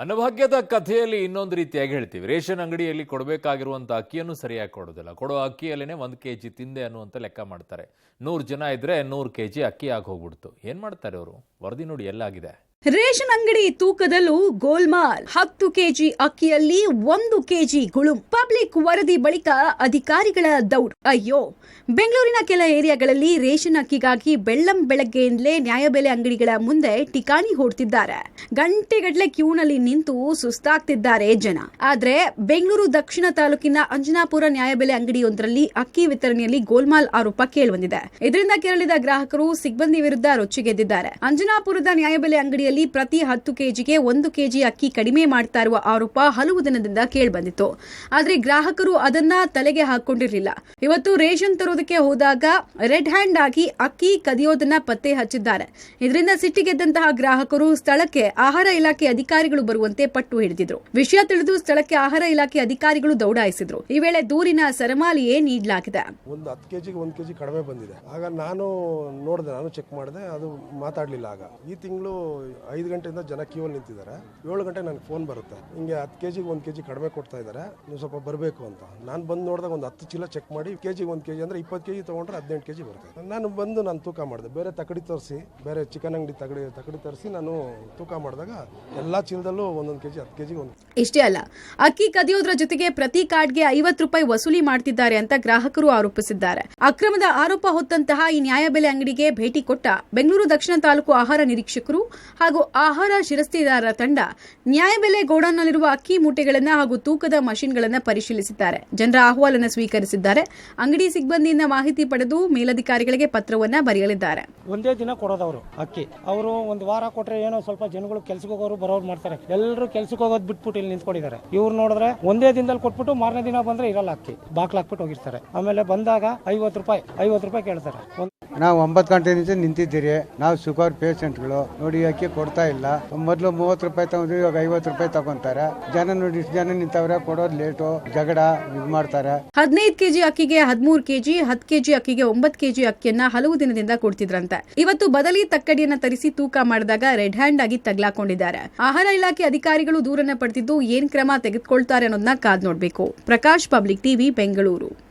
ಅನ್ನಭಾಗ್ಯದ ಕಥೆಯಲ್ಲಿ ಇನ್ನೊಂದು ರೀತಿಯಾಗಿ ಹೇಳ್ತೀವಿ. ರೇಷನ್ ಅಂಗಡಿಯಲ್ಲಿ ಕೊಡಬೇಕಾಗಿರುವಂಥ ಅಕ್ಕಿಯನ್ನು ಸರಿಯಾಗಿ ಕೊಡೋದಿಲ್ಲ. ಕೊಡೋ ಅಕ್ಕಿಯಲ್ಲೇ 1 kg ತಿಂದೆ ಅನ್ನುವಂಥ ಲೆಕ್ಕ ಮಾಡ್ತಾರೆ. 100 ಜನ ಇದ್ರೆ 100 kg ಅಕ್ಕಿ ಆಗಿ ಹೋಗ್ಬಿಡ್ತು. ಏನ್ ಮಾಡ್ತಾರೆ ಅವರು? ವರದಿ ನೋಡಿ ಎಲ್ಲಾಗಿದೆ. ರೇಷನ್ ಅಂಗಡಿ ತೂಕದಲ್ಲೂ ಗೋಲ್ಮಾಲ್. 10 kg ಅಕ್ಕಿಯಲ್ಲಿ 1 kg ಗುಳುಂ. ಪಬ್ಲಿಕ್ ವರದಿ ಬಳಿಕ ಅಧಿಕಾರಿಗಳ ದೌಡ್. ಅಯ್ಯೋ, ಬೆಂಗಳೂರಿನ ಕೆಲ ಏರಿಯಾಗಳಲ್ಲಿ ರೇಷನ್ ಅಕ್ಕಿಗಾಗಿ ಬೆಳಗ್ಗೆಯಿಂದಲೇ ನ್ಯಾಯಬೆಲೆ ಅಂಗಡಿಗಳ ಮುಂದೆ ಠಿಕಾಣಿ ಹೂಡ್ತಿದ್ದಾರೆ. ಗಂಟೆಗಟ್ಟಲೆ ಕ್ಯೂನಲ್ಲಿ ನಿಂತು ಸುಸ್ತಾಗ್ತಿದ್ದಾರೆ ಜನ. ಆದ್ರೆ ಬೆಂಗಳೂರು ದಕ್ಷಿಣ ತಾಲೂಕಿನ ಅಂಜನಾಪುರ ನ್ಯಾಯಬೆಲೆ ಅಂಗಡಿಯೊಂದರಲ್ಲಿ ಅಕ್ಕಿ ವಿತರಣೆಯಲ್ಲಿ ಗೋಲ್ಮಾಲ್ ಆರೋಪ ಕೇಳಿಬಂದಿದೆ. ಇದರಿಂದ ಕೆರಳಿದ ಗ್ರಾಹಕರು ಸಿಬ್ಬಂದಿ ವಿರುದ್ಧ ರೊಚ್ಚಿಗೆದ್ದಿದ್ದಾರೆ. ಅಂಜನಾಪುರದ ನ್ಯಾಯಬೆಲೆ ಅಂಗಡಿ ಪ್ರತಿ 10 kgಗೆ 1 kg ಅಕ್ಕಿ ಕಡಿಮೆ ಮಾಡ್ತಾ ಇರುವ ಆರೋಪ ಹಲವು ದಿನದಿಂದ ಕೇಳಿಬಂದಿತ್ತು. ಆದ್ರೆ ಗ್ರಾಹಕರು ಅದನ್ನ ತಲೆಗೆ ಹಾಕೊಂಡಿರಲಿಲ್ಲ. ಇವತ್ತು ರೇಷನ್ ತರೋದಕ್ಕೆ ಹೋದಾಗ ರೆಡ್ ಹ್ಯಾಂಡ್ ಆಗಿ ಅಕ್ಕಿ ಕದಿಯೋದನ್ನ ಪತ್ತೆ ಹಚ್ಚಿದ್ದಾರೆ. ಇದರಿಂದ ಸಿಟ್ಟಿಗೆದ್ದಂತಹ ಗ್ರಾಹಕರು ಸ್ಥಳಕ್ಕೆ ಆಹಾರ ಇಲಾಖೆ ಅಧಿಕಾರಿಗಳು ಬರುವಂತೆ ಪಟ್ಟು ಹಿಡಿದಿದ್ರು. ವಿಷಯ ತಿಳಿದು ಸ್ಥಳಕ್ಕೆ ಆಹಾರ ಇಲಾಖೆ ಅಧಿಕಾರಿಗಳು ದೌಡಾಯಿಸಿದ್ರು. ಈ ವೇಳೆ ದೂರಿನ ಸರಮಾಲಿಯೇ ನೀಡಲಾಗಿದೆ. ಒಂದು 10 kgಗೆ 1 kg ಕಡಿಮೆ ಬಂದಿದೆ. ಆಗ ನಾನು ನೋಡಿದೆ, ನಾನು ಚೆಕ್ ಮಾಡಿದೆ, ಅದು ಮಾತಾಡಲಿಲ್ಲ. ಆಗ ಈ ತಿಂಗಳು 5 ಗಂಟೆಯಿಂದ ಜನ ಕ್ಯೂ ಅಲ್ಲಿ ನಿಂತಿದ್ದಾರೆ. 7 ಗಂಟೆ ನನಗೆ ಫೋನ್ ಬರುತ್ತೆ, ಹಿಂಗೆ 10 kgಗೆ 1 kg ಕಡಿಮೆ ಕೊಡ್ತಾ ಇದ್ದಾರೆ, ನೀವು ಸ್ವಲ್ಪ ಬರಬೇಕು ಅಂತ. ನಾನು ಬಂದು ನೋಡಿದಾಗ ಒಂದು 10 ಚೀಲ ಚೆಕ್ ಮಾಡಿ kgಗೆ 1 kg ಅಂದ್ರೆ 20 kg ತಗೊಂಡ್ರೆ 18 kg ಬರುತ್ತೆ. ನಾನು ತೂಕ ಮಾಡಿದೆ, ಬೇರೆ ತಕಡಿ ತರಿಸಿ, ಬೇರೆ ಚಿಕನ್ ಅಂಗಡಿ ತಕಡಿ ತರಿಸಿ ನಾನು ತೂಕ ಮಾಡಿದಾಗ ಎಲ್ಲಾ ಚೀಲದಲ್ಲೂ 1 kg 10 kg ಇಷ್ಟೇ ಅಲ್ಲ, ಅಕ್ಕಿ ಕದಿಯೋದ್ರ ಜೊತೆಗೆ ಪ್ರತಿ ಕಾರ್ಡ್ಗೆ 50 ರೂಪಾಯಿ ವಸೂಲಿ ಮಾಡ್ತಿದ್ದಾರೆ ಅಂತ ಗ್ರಾಹಕರು ಆರೋಪಿಸಿದ್ದಾರೆ. ಅಕ್ರಮದ ಆರೋಪ ಹೊತ್ತಂತಹ ಈ ನ್ಯಾಯಬೆಲೆ ಅಂಗಡಿಗೆ ಭೇಟಿ ಕೊಟ್ಟ ಬೆಂಗಳೂರು ದಕ್ಷಿಣ ತಾಲೂಕು ಆಹಾರ ನಿರೀಕ್ಷಕರು ಹಾಗೂ ಆಹಾರ ಶಿರಸ್ತೆದಾರರ ತಂಡ ನ್ಯಾಯಬೆಲೆ ಗೋಡೌನ್ನಲ್ಲಿರುವ ಅಕ್ಕಿ ಮೂಟೆಗಳನ್ನು ಹಾಗೂ ತೂಕದ ಮಷಿನ್ಗಳನ್ನು ಪರಿಶೀಲಿಸಿದ್ದಾರೆ. ಜನರ ಅಹವಾಲನ್ನ ಸ್ವೀಕರಿಸಿದ್ದಾರೆ. ಅಂಗಡಿ ಸಿಬ್ಬಂದಿಯಿಂದ ಮಾಹಿತಿ ಪಡೆದು ಮೇಲಧಿಕಾರಿಗಳಿಗೆ ಪತ್ರವನ್ನ ಬರೆಯಲಿದ್ದಾರೆ. ಒಂದೇ ದಿನ ಕೊಡೋದವರು ಅಕ್ಕಿ, ಅವರು ಒಂದು ವಾರ ಕೊಟ್ರೆ ಏನೋ ಸ್ವಲ್ಪ ಜನಗಳು ಕೆಲ್ಸಕ್ಕೆ ಹೋಗೋರು ಬರೋರು ಮಾಡ್ತಾರೆ. ಎಲ್ಲರೂ ಕೆಲ್ಸಕ್ಕೆ ಹೋಗೋದು ಬಿಟ್ಬಿಟ್ಟು ಇಲ್ಲಿ ನಿಂತ್ಕೊಂಡಿದ್ದಾರೆ. ಇವ್ರು ನೋಡಿದ್ರೆ ಒಂದೇ ದಿನದಲ್ಲಿ ಕೊಟ್ಬಿಟ್ಟು ಮಾರನೇ ದಿನ ಬಂದ್ರೆ ಇರಲ್ಲ ಅಕ್ಕಿ, ಬಾಕ್ಲ ಹಾಕ್ಬಿಟ್ಟು ಹೋಗಿರ್ತಾರೆ. ಆಮೇಲೆ ಬಂದಾಗ 50 ರೂಪಾಯಿ ಕೇಳ್ತಾರೆ. ನಾವು 9 ಗಂಟೆಯಿಂದ ನಿಂತಿದ್ದೀರಿ. ನಾವು ಶುಗರ್ ಪೇಷಂಟ್ಗಳು ನೋಡಿ, ಅಕ್ಕಿ ಕೊಡ್ತಾ ಇಲ್ಲ. ಮೊದಲು 30 ರೂಪಾಯಿ ತಗೊಂಡ್ರು, ಇವಾಗ 50 ರೂಪಾಯಿ ತಗೊಂತಾರೆ. ಜನ ನೋಡಿ, ಇಷ್ಟು ಜನ ನಿಂತವ್ರೆ, ಕೊಡೋದು ಲೇಟು, ಜಗಳ ಮಾಡ್ತಾರೆ. 15 kg ಅಕ್ಕಿಗೆ 13 kg, 10 kg ಅಕ್ಕಿಗೆ 9 kg ಅಕ್ಕಿಯನ್ನ ಹಲವು ದಿನದಿಂದ ಕೊಡ್ತಿದ್ರಂತೆ. ಇವತ್ತು ಬದಲಿ ತಕ್ಕಡಿಯನ್ನ ತರಿಸಿ ತೂಕ ಮಾಡಿದಾಗ ರೆಡ್ ಹ್ಯಾಂಡ್ ಆಗಿ ತಗ್ಲಾಕೊಂಡಿದ್ದಾರೆ. ಆಹಾರ ಇಲಾಖೆ ಅಧಿಕಾರಿಗಳು ದೂರನ್ನ ಪಡೆದಿದ್ದು ಏನ್ ಕ್ರಮ ತೆಗೆದುಕೊಳ್ತಾರೆ ಅನ್ನೋದನ್ನ ಕಾದ್ ನೋಡ್ಬೇಕು. Prakash, public TV, Bengaluru.